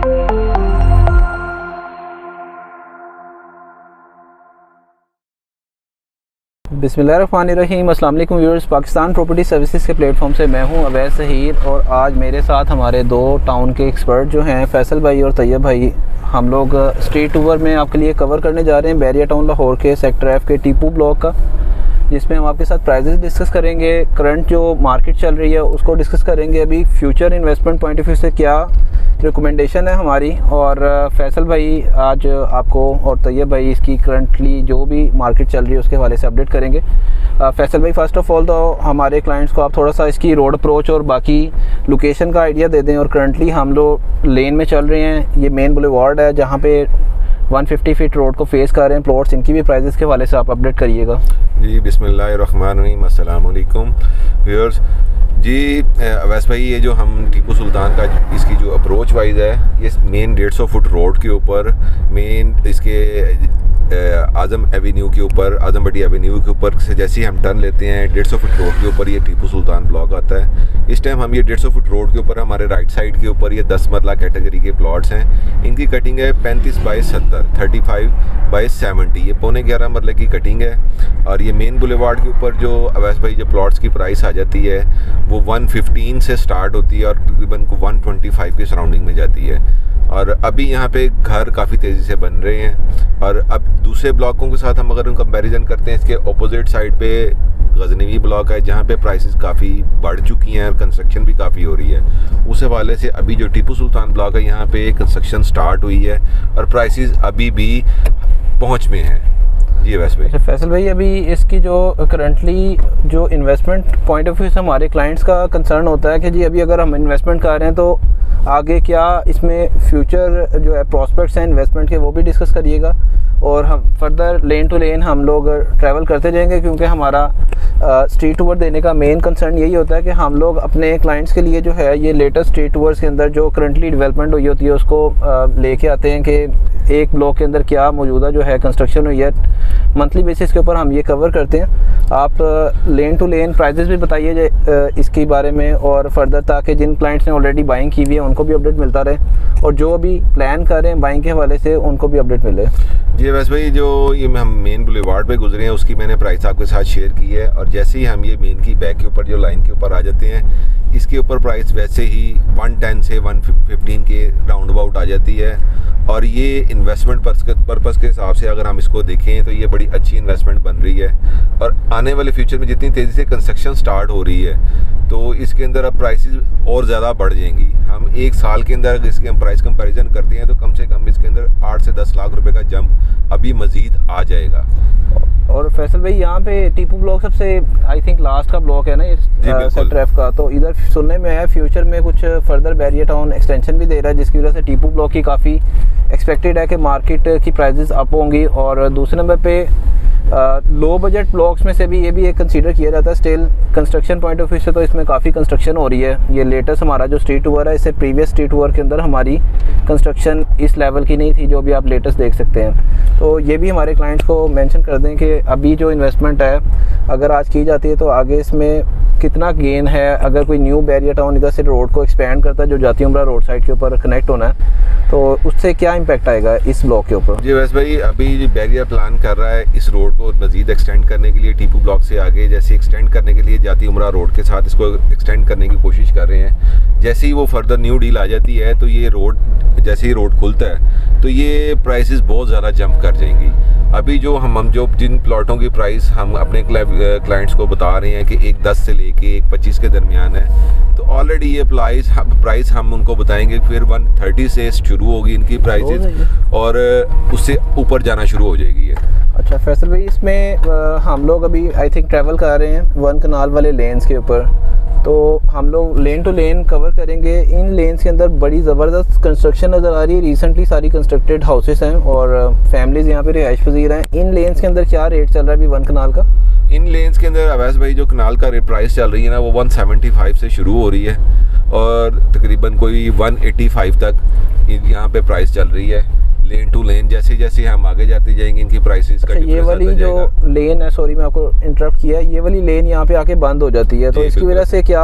बिस्मिल्लाहिर्रहमानिर्रहीम। अस्सलाम वालेकुम व्यूअर्स। पाकिस्तान प्रॉपर्टी सर्विसेज के प्लेटफॉर्म से मैं हूं अवैस सहीर और आज मेरे साथ हमारे दो टाउन के एक्सपर्ट जो हैं फैसल भाई और तैयब भाई। हम लोग स्ट्रीट टूर में आपके लिए कवर करने जा रहे हैं बैरिया टाउन लाहौर के सेक्टर एफ के टीपू ब्लॉक का, जिसमें हम आपके साथ प्राइजेस डिस्कस करेंगे, करंट जो मार्केट चल रही है उसको डिस्कस करेंगे, अभी future investment point of view से क्या रिकमेंडेशन है हमारी। और फैसल भाई आज आपको और तैयब भाई इसकी करंटली जो भी मार्केट चल रही है उसके हवाले से अपडेट करेंगे। फैसल भाई फर्स्ट ऑफ ऑल तो हमारे क्लाइंट्स को आप थोड़ा सा इसकी रोड अप्रोच और बाकी लोकेशन का आइडिया दे दें। और करंटली हम लोग लेन में चल रहे हैं, ये मेन बुलेवार्ड है जहाँ पे 150 फीट रोड को फेस कर रहे हैं प्लॉट्स, इनकी भी प्राइजेस के हवाले से आप अपडेट करिएगा। जी बिस्मिल्लाहिर्रहमानिर्रहीम, अस्सलाम वालेकुम व्यूअर्स। जी अवैस भाई, ये जो हम टीपू सुल्तान का इसकी जो अप्रोच वाइज है, ये मेन 150 फुट रोड के ऊपर मेन इसके आज़म एवेन्यू के ऊपर, आज़म बड़ी एवेन्यू के ऊपर से जैसे ही हम टर्न लेते हैं 150 फुट रोड के ऊपर ये टीपू सुल्तान ब्लॉक आता है। इस टाइम हम ये 150 फुट रोड के ऊपर हमारे राइट साइड के ऊपर ये 10 मरला कैटेगरी के प्लॉट्स हैं। इनकी कटिंग है 35 बाई 70, 35 बाई 70, ये 11.25 मरले की कटिंग है। और ये मेन बुलेवार्ड के ऊपर जो अवैस भाई जो प्लॉट्स की प्राइस आ जाती है वो 115 से स्टार्ट होती है और तकरीबन 125 की सराउंडिंग में जाती है। और अभी यहाँ पे घर काफ़ी तेज़ी से बन रहे हैं। और अब दूसरे ब्लॉकों के साथ हम अगर उन कंपैरिजन करते हैं, इसके ऑपोजिट साइड पे गजनवी ब्लॉक है जहाँ पे प्राइसेस काफ़ी बढ़ चुकी हैं और कंस्ट्रक्शन भी काफ़ी हो रही है। उस हवाले से अभी जो टीपू सुल्तान ब्लॉक है यहाँ पे कंस्ट्रक्शन स्टार्ट हुई है और प्राइसेस अभी भी पहुँच में हैं। जी वैसे भाई। अच्छा फैसल भाई, अभी इसकी जो करंटली जो इन्वेस्टमेंट पॉइंट ऑफ व्यू से हमारे क्लाइंट्स का कंसर्न होता है कि जी अभी अगर हम इन्वेस्टमेंट कर रहे हैं तो आगे क्या इसमें फ्यूचर जो है प्रॉस्पेक्ट्स हैं इन्वेस्टमेंट के, वो भी डिस्कस करिएगा। और हम फर्दर लेन टू लेन हम लोग ट्रैवल करते जाएंगे, क्योंकि हमारा स्ट्रीट टूर देने का मेन कंसर्न यही होता है कि हम लोग अपने क्लाइंट्स के लिए जो है ये लेटेस्ट स्ट्रीट टूर्स के अंदर जो करंटली डेवलपमेंट हुई होती है उसको लेके आते हैं कि एक ब्लॉक के अंदर क्या मौजूदा जो है कंस्ट्रक्शन हुई है। मंथली बेसिस के ऊपर हम ये कवर करते हैं। आप लेन टू लेन प्राइजेस भी बताइए इसके बारे में और फर्दर, ताकि जिन क्लाइंट्स ने ऑलरेडी बाइंग की हुई है उनको भी अपडेट मिलता रहे और जो अभी प्लान कर रहे हैं बाइंग के हवाले से उनको भी अपडेट मिले। जी वैसे भाई, जो ये हम मेन बुलेवार्ड पे गुजरे हैं उसकी मैंने प्राइस आपके साथ शेयर की है। और जैसे ही हम ये मेन की बैक के ऊपर जो लाइन के ऊपर आ जाते हैं, इसके ऊपर प्राइस वैसे ही 110 से 115 के राउंड अबाउट आ जाती है। और ये इन्वेस्टमेंट पर्पज़ के हिसाब से अगर हम इसको देखें तो ये बड़ी अच्छी इन्वेस्टमेंट बन रही है। और आने वाले फ्यूचर में जितनी तेज़ी से कंस्ट्रक्शन स्टार्ट हो रही है तो इसके अंदर अब प्राइसेस और ज़्यादा बढ़ जाएंगी। हम एक साल के अंदर इसके हम प्राइस कंपैरिजन करते हैं तो कम से कम इसके अंदर 8 से 10 लाख रुपए का जंप अभी मज़ीद आ जाएगा। और फैसल भाई, यहाँ पे टीपू ब्लॉक सबसे आई थिंक लास्ट का ब्लॉक है ना ये सेक्टर एफ का, तो इधर सुनने में है फ्यूचर में कुछ फर्दर बैरिया टाउन एक्सटेंशन भी दे रहा है, जिसकी वजह से टीपू ब्लॉक की काफ़ी एक्सपेक्टेड है कि मार्केट की प्राइजेस अप होंगी। और दूसरे नंबर पे लो बजट ब्लॉक्स में से भी ये भी एक कंसीडर किया जाता है still construction point of view से, तो इसमें काफ़ी कंस्ट्रक्शन हो रही है। ये लेटेस्ट हमारा जो स्ट्रीट टूर है, इससे प्रीवियस स्ट्रीट टूर के अंदर हमारी कंस्ट्रक्शन इस लेवल की नहीं थी जो भी आप लेटेस्ट देख सकते हैं। तो ये भी हमारे क्लाइंट्स को मेंशन कर दें कि अभी जो इन्वेस्टमेंट है अगर आज की जाती है तो आगे इसमें कितना गेन है। अगर कोई न्यू बैरिया टाउन इधर से रोड को एक्सपेंड करता है जो जाती उम्रा रोड साइड के ऊपर कनेक्ट होना है, तो उससे क्या इम्पैक्ट आएगा इस ब्लॉक के ऊपर? जी वैसे भाई, अभी बैरिया प्लान कर रहा है इस रोड को मज़ीद एक्सटेंड करने के लिए, टीपू ब्लॉक से आगे जैसे एक्सटेंड करने के लिए जाती उम्रा रोड के साथ इसको एक्सटेंड करने की कोशिश कर रहे हैं। जैसे ही वो फर्दर न्यू डील आ जाती है तो ये रोड, जैसे ही रोड खुलता है तो ये प्राइसेस बहुत ज़्यादा जंप कर जाएंगी। अभी जो हम जो जिन प्लॉटों की प्राइस हम अपने क्लाइंट्स को बता रहे हैं कि एक 10 से लेके एक 25 के दरमियान है, तो ऑलरेडी ये प्राइस हम उनको बताएंगे फिर 130 से शुरू होगी इनकी प्राइसेस और उससे ऊपर जाना शुरू हो जाएगी ये। अच्छा फैसल भाई, इसमें हम लोग अभी आई थिंक ट्रैवल कर रहे हैं 1 कनाल वाले लेन्स के ऊपर, तो हम लोग लेन टू लेन कवर करेंगे। इन लेन्स के अंदर बड़ी ज़बरदस्त कंस्ट्रक्शन नज़र आ रही है, रिसेंटली सारी कंस्ट्रक्टेड हाउसेस हैं और फैमिलीज़ यहाँ पे रिहाइश पजीर हैं। इन लेन्स के अंदर क्या रेट चल रहा है अभी 1 कनाल का? इन लेन्स के अंदर अवैस भाई जो कनाल का प्राइस चल रही है ना वो 175 से शुरू हो रही है और तकरीबन कोई 185 तक यहाँ पे प्राइस चल रही है। लेन टू लेन जैसे जैसे हम आगे जाते जाएंगे इनकी प्राइसेस का ये वाली जो लेन है, सॉरी मैं आपको इंटरप्ट किया, ये वाली लेन यहाँ पे आके बंद हो जाती है, तो इसकी वजह से क्या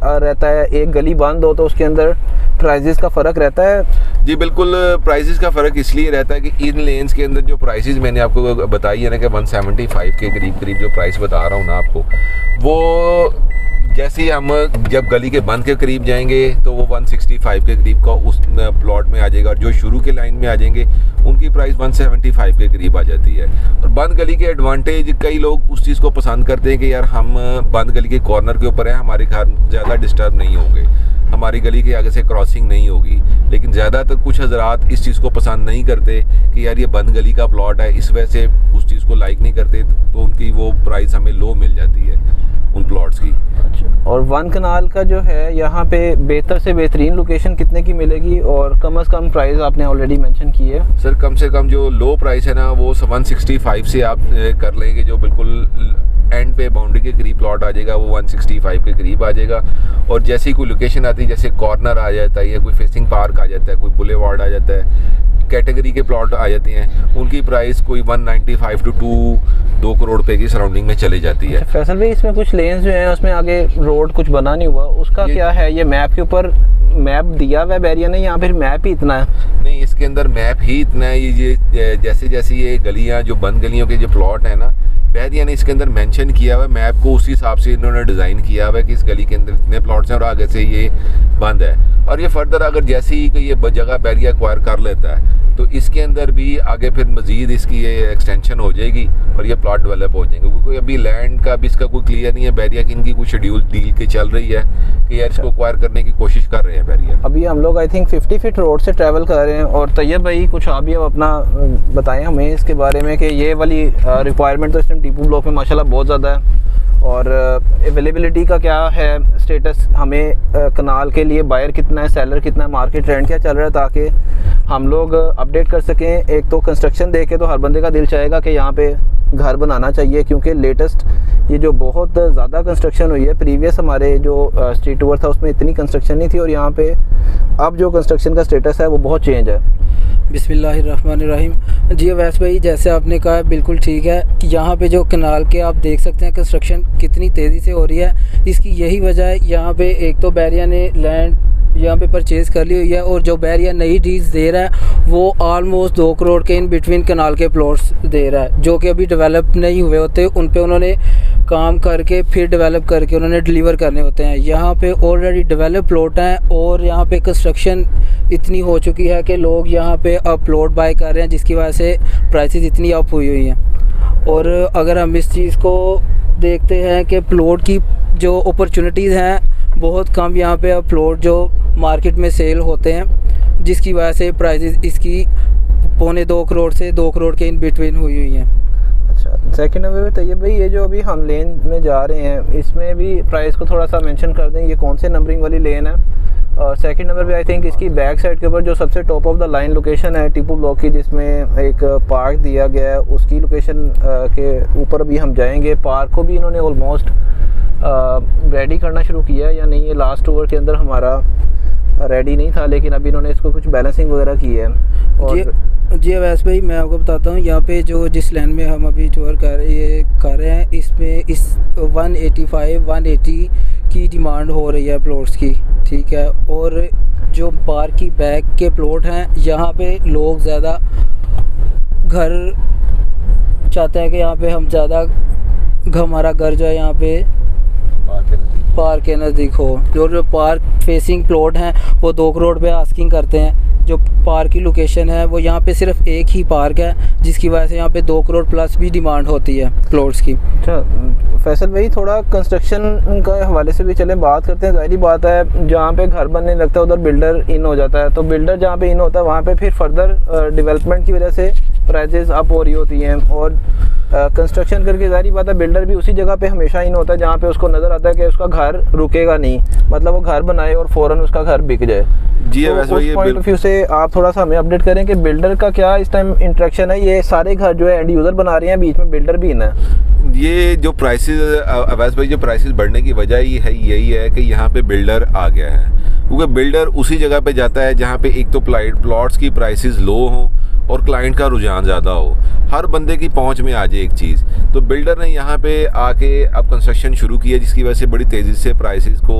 रहता है, एक गली बंद हो तो उसके अंदर प्राइजेस का फ़र्क रहता है? जी बिल्कुल, प्राइसेस का फ़र्क इसलिए रहता है कि इन लेन्स के अंदर जो प्राइसेस मैंने आपको बताई है ना कि 175 के करीब जो प्राइस बता रहा हूँ ना आपको, वो जैसे ही हम जब गली के बंद के करीब जाएंगे तो वो 165 के करीब का उस प्लॉट में आ जाएगा, और जो शुरू के लाइन में आ जाएंगे उनकी प्राइस 175 के करीब आ जाती है। और बंद गली के एडवांटेज, कई लोग उस चीज़ को पसंद करते हैं कि यार हम बंद गली के कॉर्नर के ऊपर हैं, हमारे घर ज़्यादा डिस्टर्ब नहीं होंगे, हमारी गली के आगे से क्रॉसिंग नहीं होगी। लेकिन ज़्यादातर कुछ हजरात इस चीज़ को पसंद नहीं करते कि यार ये बंद गली का प्लॉट है, इस वजह से उस चीज़ को लाइक नहीं करते, तो उनकी वो प्राइस हमें लो मिल जाती है उन प्लॉट्स की। अच्छा, और वन कनाल का जो है यहाँ पे बेहतर से बेहतरीन लोकेशन कितने की मिलेगी, और कम से कम प्राइस आपने ऑलरेडी मेंशन की है? सर कम से कम जो लो प्राइस है ना वो 165 से आप कर लेंगे, जो बिल्कुल एंड पे बाउंड्री के करीब प्लॉट आ जाएगा वो 165 के करीब आ जाएगा। और जैसे ही कोई लोकेशन आती है, जैसे कॉर्नर आ जाता है या कोई फेसिंग पार्क आ जाता है, कोई बुलेवार्ड आ जाता है, कैटेगरी के प्लॉट आ जाते हैं, उनकी प्राइस कोई 195 टू 2 करोड़ रुपए की सराउंडिंग में चली जाती है। अच्छा, फैसल भाई इसमें कुछ लेन्स जो हैं उसमें आगे रोड कुछ बना नहीं हुआ, उसका क्या है? ये मैप के ऊपर मैप दिया हुआ है बैरिया ने, या फिर मैप ही इतना है? नहीं, इसके अंदर मैप ही इतना है। ये जैसे जैसे ये गलियां, जो बंद गलियों के जो प्लॉट है ना, बैरिया ने इसके अंदर मेंशन किया हुआ है मैप को, उसी हिसाब से इन्होंने डिज़ाइन किया हुआ है कि इस गली के अंदर इतने प्लॉट्स हैं और आगे से ये बंद है। और ये फर्दर अगर जैसे ही कि ये जगह बैरिया एक्वायर कर लेता है तो इसके अंदर भी आगे फिर मज़ीद इसकी ये एक्सटेंशन हो जाएगी और ये प्लॉट डेवलप हो जाएंगे, क्योंकि अभी लैंड का भी इसका कोई क्लियर नहीं है। बैरिया की इनकी कोई शेड्यूल डील की चल रही है कि यार इसको एक्वायर करने की कोशिश कर रहे हैं बैरिया। अभी हम लोग आई थिंक 50 फीट रोड से ट्रैवल कर रहे हैं, और तैयब भाई कुछ आप भी अब अपना बताएं हमें इसके बारे में कि ये वाली रिक्वायरमेंट तो इस टाइम टीपू ब्लॉक में माशाल्लाह बहुत ज़्यादा है, और अवेलेबिलिटी का क्या है स्टेटस, हमें कनाल के लिए बायर कितना है, सेलर कितना है, मार्केट ट्रेंड क्या चल रहा है, ताकि हम लोग अपडेट कर सकें। एक तो कंस्ट्रक्शन देख के तो हर बंदे का दिल चाहेगा कि यहाँ पे घर बनाना चाहिए, क्योंकि लेटेस्ट ये जो बहुत ज़्यादा कंस्ट्रक्शन हुई है, प्रीवियस हमारे जो स्ट्रीट टूर था उसमें इतनी कंस्ट्रक्शन नहीं थी, और यहाँ पे अब जो कंस्ट्रक्शन का स्टेटस है वो बहुत चेंज है। बिस्मिल्लाहिर्रहमानिर्रहीम। जी अवैस भाई, जैसे आपने कहा बिल्कुल ठीक है कि यहाँ पे जो कनाल के आप देख सकते हैं कंस्ट्रक्शन कितनी तेज़ी से हो रही है। इसकी यही वजह है, यहाँ पे एक तो बैरिया ने लैंड यहाँ पे परचेज़ कर ली हुई है, और जो बैरिया नई डील्स दे रहा है वो ऑलमोस्ट 2 करोड़ के इन बिटवीन कनाल के प्लॉट्स दे रहा है, जो कि अभी डेवलप नहीं हुए होते, उन पे उन्होंने काम करके फिर डेवलप करके उन्होंने डिलीवर करने होते हैं। यहाँ पे ऑलरेडी डेवलप प्लॉट हैं, और यहाँ पे कंस्ट्रक्शन इतनी हो चुकी है कि लोग यहाँ पे अब प्लॉट बाय कर रहे हैं, जिसकी वजह से प्राइसेस इतनी अप हुई हैं। और अगर हम इस चीज़ को देखते हैं कि प्लॉट की जो अपॉर्चुनिटीज़ हैं बहुत कम यहाँ पे अब प्लॉट जो मार्केट में सेल होते हैं, जिसकी वजह से प्राइसेस इसकी 2.25 करोड़ से 2 करोड़ के इन बिटवीन हुई हैं। अच्छा, सेकंड नंबर पे तैयब भाई, ये जो अभी हम लेन में जा रहे हैं इसमें भी प्राइस को थोड़ा सा मेंशन कर दें, ये कौन से नंबरिंग वाली लेन है? और सेकंड नंबर पे आई थिंक इसकी बैक साइड के ऊपर जो सबसे top of the line location है टीपू ब्लॉक की, जिसमें एक पार्क दिया गया है, उसकी लोकेशन के ऊपर भी हम जाएंगे। पार्क को भी इन्होंने ऑलमोस्ट रेडी करना शुरू किया है या नहीं, ये लास्ट ओवर के अंदर हमारा रेडी नहीं था, लेकिन अभी इन्होंने इसको कुछ बैलेंसिंग वगैरह की है। और जी अवैस भाई, मैं आपको बताता हूँ, यहाँ पे जो जिस लैंड में हम अभी टूर कर रहे हैं, इसमें इस 185-180 की डिमांड हो रही है प्लॉट्स की, ठीक है। और जो पार्क की बैक के प्लॉट हैं, यहाँ पे लोग ज़्यादा घर चाहते हैं कि यहाँ पे हम ज़्यादा हमारा घर जो है यहाँ पे पार्क के नज़दीक हो। जो पार्क फेसिंग प्लॉट हैं वो 2 करोड़ पे आस्किंग करते हैं। जो पार्क की लोकेशन है वो यहाँ पे सिर्फ एक ही पार्क है, जिसकी वजह से यहाँ पे 2 करोड़ प्लस भी डिमांड होती है प्लॉट्स की। अच्छा फैसल भाई, थोड़ा कंस्ट्रक्शन का हवाले से भी चले बात करते हैं। ज़ाहिर बात है जहाँ पे घर बनने लगता है उधर बिल्डर इन हो जाता है, तो बिल्डर जहाँ पे इन होता है वहाँ पे फिर फर्दर डेवलपमेंट की वजह से प्राइसेस अप हो रही होती हैं, और कंस्ट्रक्शन करके ज़ाहिर बात है बिल्डर भी उसी जगह पे हमेशा इन होता है जहाँ पे उसको नज़र आता है कि उसका घर रुकेगा नहीं, मतलब वो घर बनाए और फ़ौरन उसका घर बिक जाए। जी तो वैसे उस पॉइंट ऑफ व्यू से आप थोड़ा सा हमें अपडेट करें कि बिल्डर का क्या इस टाइम इंटरेक्शन है। ये सारे घर जो है एंड यूज़र बना रहे हैं, बीच में बिल्डर भी इन है। ये जो प्राइसेस अवैस भाई, जो प्राइसेस बढ़ने की वजह यही है कि यहाँ पे बिल्डर आ गया है, क्योंकि बिल्डर उसी जगह पे जाता है जहाँ पे एक तो प्लॉट्स की प्राइसेस लो हों और क्लाइंट का रुझान ज़्यादा हो, हर बंदे की पहुंच में आ जाए एक चीज़। तो बिल्डर ने यहाँ पे आके अब कंस्ट्रक्शन शुरू किया, जिसकी वजह से बड़ी तेज़ी से प्राइसेस को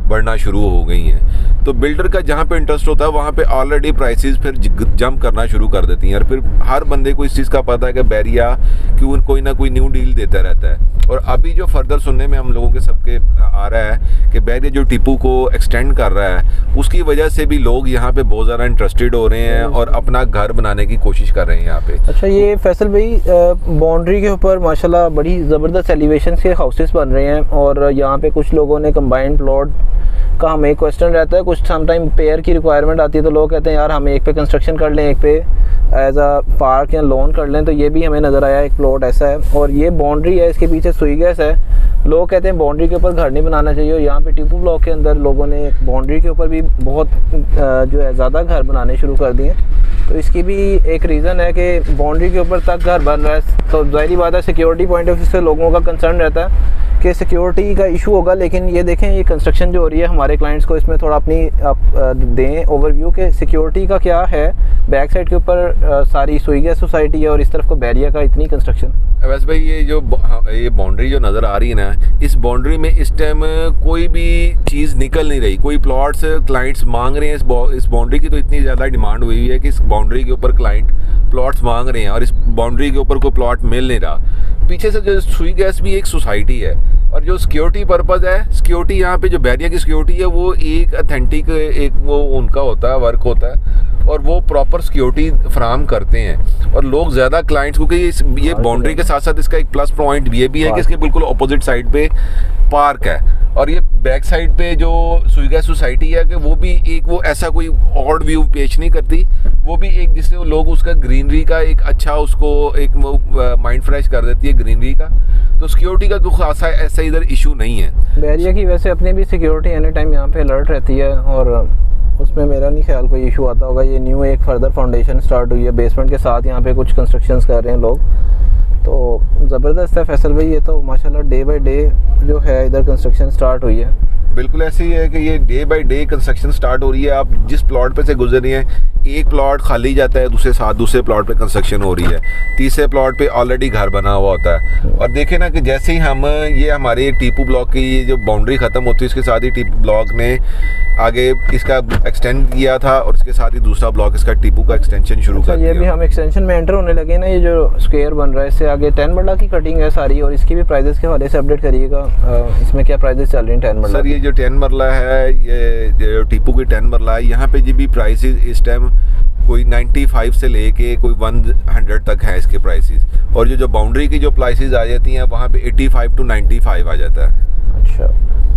बढ़ना शुरू हो गई हैं। तो बिल्डर का जहाँ पे इंटरेस्ट होता है वहाँ पे ऑलरेडी प्राइसेस फिर जंप करना शुरू कर देती हैं, और फिर हर बंदे को इस चीज़ का पता है कि बैरिया क्यों कोई ना कोई न्यू डील देता रहता है। और अभी जो फर्दर सुनने में हम लोगों के सबके आ रहा है कि बैरिया जो टीपू को एक्सटेंड कर रहा है, उसकी वजह से भी लोग यहाँ पे बहुत ज़्यादा इंटरेस्टेड हो रहे हैं और अपना घर बनाने की कोशिश कर रहे हैं यहाँ पे। अच्छा, ये फैसल भाई बाउंड्री के ऊपर माशाल्लाह बड़ी ज़बरदस्त एलिवेशन के हाउसेस बन रहे हैं, और यहाँ पे कुछ लोगों ने कंबाइंड प्लॉट का हमें एक क्वेश्चन रहता है, कुछ समटाइम पेयर की रिक्वायरमेंट आती है, तो लोग कहते हैं यार हम एक पे कंस्ट्रक्शन कर लें, एक पे एज अ पार्क या लोन कर लें। तो ये भी हमें नज़र आया, एक प्लॉट ऐसा है, और ये बाउंड्री है, इसके पीछे सुई गैस है। लोग कहते हैं बाउंड्री के ऊपर घर नहीं बनाना चाहिए, और यहाँ पे टीपू ब्लॉक के अंदर लोगों ने बाउंड्री के ऊपर भी बहुत जो है ज़्यादा घर बनाने शुरू कर दिए। तो इसकी भी एक रीज़न है कि बाउंड्री के ऊपर तक घर बन रहा है, तो ज़ाहिर बात है सिक्योरिटी पॉइंट ऑफ व्यू से लोगों का कंसर्न रहता है कि सिक्योरिटी का इशू होगा। लेकिन ये देखें, ये कंस्ट्रक्शन जो हो रही है, हमारे क्लाइंट्स को इसमें थोड़ा अपनी आप दें ओवरव्यू के सिक्योरिटी का क्या है। बैक साइड के ऊपर सारी सुई गैस सोसाइटी है, और इस तरफ को बैरिया का इतनी कंस्ट्रक्शन। वैसे भाई ये बाउंड्री जो नज़र आ रही है ना, इस बाउंड्री में इस टाइम कोई भी चीज़ निकल नहीं रही। कोई प्लॉट्स क्लाइंट्स मांग रहे हैं, इस बाउंड्री की तो इतनी ज़्यादा डिमांड हुई है कि इस बाउंड्री के ऊपर क्लाइंट प्लॉट्स मांग रहे हैं, और इस बाउंड्री के ऊपर कोई प्लॉट मिल नहीं रहा। पीछे से जो सुई गैस भी एक सोसाइटी है, और जो सिक्योरिटी पर्पज़ है, सिक्योरिटी यहाँ पे जो बैरिया की सिक्योरिटी है वो एक अथेंटिक एक वो उनका होता है, वर्क होता है, और वो प्रॉपर सिक्योरिटी फ्राहम करते हैं। और लोग ज़्यादा क्लाइंट्स, क्योंकि ये बाउंड्री के साथ साथ इसका एक प्लस पॉइंट ये भी है कि इसके बिल्कुल अपोजिट साइड पे पार्क है, और ये बैक साइड पे जो सुई गैस सोसाइटी है कि वो भी एक वो ऐसा कोई ऑड व्यू पेश नहीं करती, वो भी एक जिससे लोग उसका ग्रीनरी का एक अच्छा उसको एक वो माइंड फ्रेश कर देती है ग्रीनरी का। तो सिक्योरिटी का कोई खासा ऐसा इधर इशू नहीं है। बैरिया की वैसे अपनी भी सिक्योरिटी एनी टाइम यहाँ पे अलर्ट रहती है, और उसमें मेरा नहीं ख्याल कोई इशू आता होगा। ये न्यू एक फर्दर फाउंडेशन स्टार्ट हुई है बेसमेंट के साथ, यहाँ पे कुछ कंस्ट्रक्शंस कर रहे हैं लोग, तो ज़बरदस्त है फैसल भाई। ये तो माशाल्लाह डे बाय डे जो है इधर कंस्ट्रक्शन स्टार्ट हुई है। बिल्कुल ऐसे ही है कि ये day by day construction start हो रही है। आप जिस प्लॉट पे से गुजर रही हैं, एक प्लॉट खाली जाता है, दूसरे प्लॉट पे कंस्ट्रक्शन हो रही है, तीसरे प्लॉट पे ऑलरेडी घर बना हुआ होता है। और देखें ना कि जैसे ही हम ये हमारे टीपू ब्लॉक की ये जो बाउंड्री ख़त्म होती है, इसके साथ ही टीपू ब्लॉक ने आगे इसका एक्सटेंड किया था, और इसके साथ ही दूसरा ब्लॉक इसका टीपू का एक्सटेंशन शुरू कर दिया। ये भी हम एक्सटेंशन में एंटर होने लगे ना, ये जो स्क्वायर बन रहा है इससे आगे 10 मरला की कटिंग है सारी, और इसकी भी प्राइजेस के हवाले से अपडेट करिएगा। इसमें क्या प्राइजेस चल रही हैं 10 मरला? सर ये जो 10 मरला है, ये टीपू की 10 मरला है, यहाँ पे जी भी प्राइसेस इस टाइम कोई 95 से लेके कोई 100 तक है इसके प्राइसेस, और जो बाउंड्री की जो प्राइसेस आ जाती हैं वहाँ पे 85 to 95 आ जाता है। अच्छा,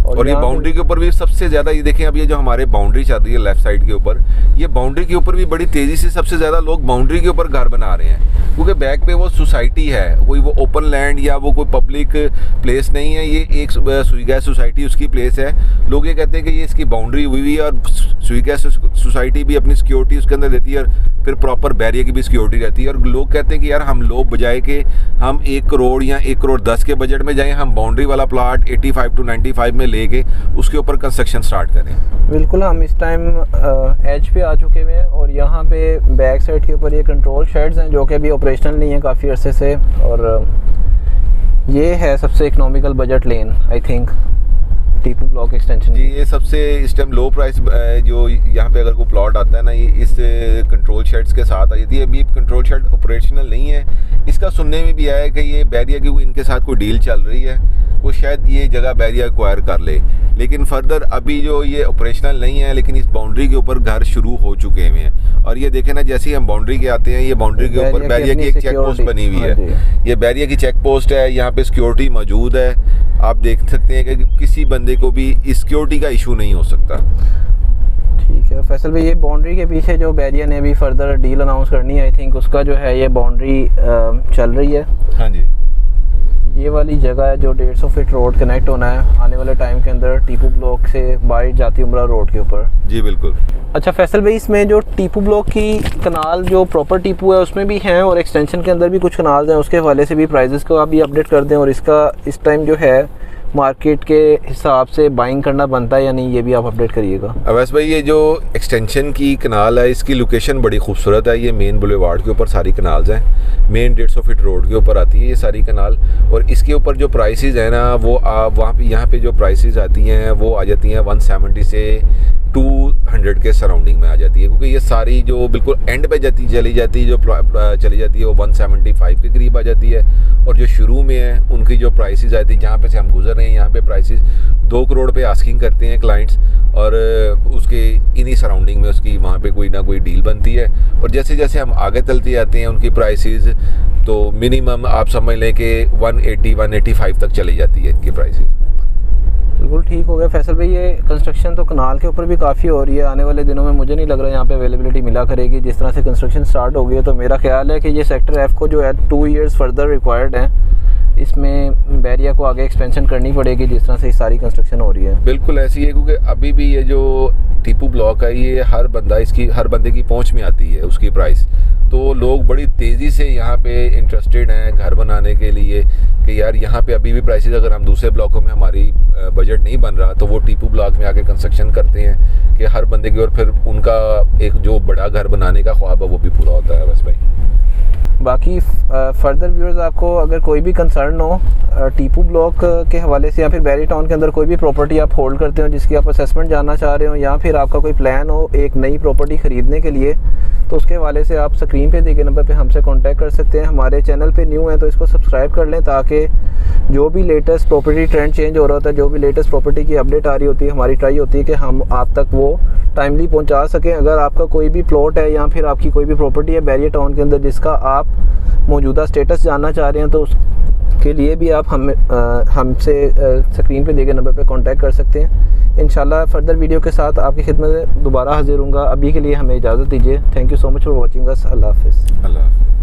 और ये बाउंड्री के ऊपर भी सबसे ज़्यादा, ये देखें अब ये जो हमारे बाउंड्री चल रही है लेफ्ट साइड के ऊपर, ये बाउंड्री के ऊपर भी बड़ी तेज़ी से सबसे ज़्यादा लोग बाउंड्री के ऊपर घर बना रहे हैं, क्योंकि बैक पे वो सोसाइटी है, कोई वो ओपन लैंड या वो कोई पब्लिक प्लेस नहीं है, ये एक सुई गैस सोसाइटी उसकी प्लेस है। लोग ये कहते हैं कि ये इसकी बाउंड्री हुई है, और सुई गैस सोसाइटी भी अपनी सिक्योरिटी उसके अंदर देती है, और फिर प्रॉपर बैरिया की भी सिक्योरिटी रहती है। और लोग कहते हैं कि यार हम लोग बजाय के हम 1 करोड़ या 1 करोड़ 10 के बजट में जाएं, हम बाउंड्री वाला प्लाट 85 to 95 में लेके उसके ऊपर कंस्ट्रक्शन स्टार्ट करें। बिल्कुल, हम इस टाइम एज पे आ चुके हुए हैं, और यहाँ पे बैक साइड के ऊपर ये कंट्रोल शेड्स हैं जो कि अभी ऑपरेशनल नहीं है काफ़ी अरसे से, और ये है सबसे economical budget lane I think Tipu block extension. जी ये सबसे इस टाइम लो प्राइस जो यहाँ पे अगर कोई प्लॉट आता है ना, ये इस कंट्रोल शेड्स के साथ आई थी। अभी कंट्रोल शेड ऑपरेशनल नहीं है। इसका सुनने में भी आया है कि ये बैरिया की इनके साथ कोई डील चल रही है, वो शायद ये जगह बैरिया एक्वायर कर ले, लेकिन फर्दर अभी जो ये ऑपरेशनल नहीं है, लेकिन इस बाउंड्री के ऊपर घर शुरू हो चुके हैं। और ये देखें ना, जैसे ही हम बाउंड्री के आते हैं, ये बाउंड्री के ऊपर बैरिया की एक चेक पोस्ट बनी हुई है। ये बैरिया की चेक पोस्ट है, यहाँ पे सिक्योरिटी मौजूद है। आप देख सकते हैं कि किसी बंदे को भी इस सिक्योरिटी का इशू नहीं हो सकता। ठीक है फैसल भाई, ये बाउंड्री के पीछे जो बैरिया ने अभी फर्दर डील अनाउंस करनी है, आई थिंक उसका जो है ये बाउंड्री चल रही है। हाँ जी, ये वाली जगह है जो 150 फीट रोड कनेक्ट होना है आने वाले टाइम के अंदर टीपू ब्लॉक से बाहर जाती उम्रा रोड के ऊपर। जी बिल्कुल। अच्छा फैसल भाई, इसमें जो टीपू ब्लॉक की कनाल जो प्रॉपर टीपू है उसमें भी हैं, और एक्सटेंशन के अंदर भी कुछ कनाल हैं, उसके हवाले से भी प्राइजेस को आप भी अपडेट कर दें। और इसका इस टाइम जो है मार्केट के हिसाब से बाइंग करना बनता है या नहीं, ये भी आप अपडेट करिएगा। अवैस भाई ये जो एक्सटेंशन की कनाल है इसकी लोकेशन बड़ी खूबसूरत है। ये मेन बुलेवार्ड के ऊपर सारी कनाल्स हैं, मेन 150 फीट रोड के ऊपर आती है ये सारी कनाल। और इसके ऊपर जो प्राइसेस है ना वो आप वहाँ पे यहाँ पे जो प्राइसेस आती हैं वो आ जाती हैं 170 से 200 के सराउंडिंग में आ जाती है, क्योंकि ये सारी जो बिल्कुल एंड पे चली जाती है वो 175 के करीब आ जाती है। और जो शुरू में है उनकी जो प्राइसेस आती है, जहाँ पे से हम गुजर रहे हैं यहाँ पे प्राइसेस 2 करोड़ पे आस्किंग करते हैं क्लाइंट्स, और उसके इन्हीं सराउंडिंग में उसकी वहाँ पे कोई ना कोई डील बनती है। और जैसे जैसे हम आगे चलते जाते हैं उनकी प्राइसेस तो मिनिमम आप समझ लें कि 180-185 तक चली जाती है इनकी प्राइसेस। बिल्कुल ठीक हो गया फैसल भाई। ये कंस्ट्रक्शन तो कनाल के ऊपर भी काफ़ी हो रही है, आने वाले दिनों में मुझे नहीं लग रहा यहाँ पे अवेलेबिलिटी मिला करेगी। जिस तरह से कंस्ट्रक्शन स्टार्ट हो गई है तो मेरा ख्याल है कि ये सेक्टर एफ को जो है 2 ईयर्स फर्दर रिक्वायर्ड है, इसमें बैरिया को आगे एक्सपेंशन करनी पड़ेगी जिस तरह से सारी कंस्ट्रक्शन हो रही है। बिल्कुल ऐसी है, क्योंकि अभी भी ये जो टीपू ब्लॉक है ये हर बंदे की पहुंच में आती है उसकी प्राइस। तो लोग बड़ी तेज़ी से यहाँ पे इंटरेस्टेड हैं घर बनाने के लिए कि यार यहाँ पे अभी भी प्राइसेस, अगर हम दूसरे ब्लॉकों में हमारी बजट नहीं बन रहा तो वो टीपू ब्लॉक में आके कंस्ट्रक्शन करते हैं कि हर बंदे की, और फिर उनका एक जो बड़ा घर बनाने का ख्वाब है वो भी पूरा होता है। बस भाई बाकी फर्दर व्यूअर्स आपको अगर कोई भी कंसर्न हो टीपू ब्लॉक के हवाले से, या फिर बैरी टाउन के अंदर कोई भी प्रॉपर्टी आप होल्ड करते हो जिसकी आप असेसमेंट जानना चाह रहे हो, या फिर आपका कोई प्लान हो एक नई प्रॉपर्टी ख़रीदने के लिए, तो उसके हवाले से आप स्क्रीन पे दिए गए नंबर पे हमसे कांटेक्ट कर सकते हैं। हमारे चैनल पे न्यू हैं तो इसको सब्सक्राइब कर लें, ताकि जो भी लेटेस्ट प्रॉपर्टी ट्रेंड चेंज हो रहा होता है, जो भी लेटेस्ट प्रॉपर्टी की अपडेट आ रही होती है, हमारी ट्राई होती है कि हम आप तक वो टाइमली पहुंचा सकें। अगर आपका कोई भी प्लॉट है या फिर आपकी कोई भी प्रॉपर्टी है बैरिया टाउन के अंदर जिसका आप मौजूदा स्टेटस जानना चाह रहे हैं, तो उसके लिए भी आप हमसे स्क्रीन पे दिए गए नंबर पे कांटेक्ट कर सकते हैं। इंशाल्लाह फर्दर वीडियो के साथ आपकी खिदमत में दोबारा हाजिर होऊंगा। अभी के लिए हमें इजाज़त दीजिए। Thank you so much for watching us. Allah हाफ़िज़।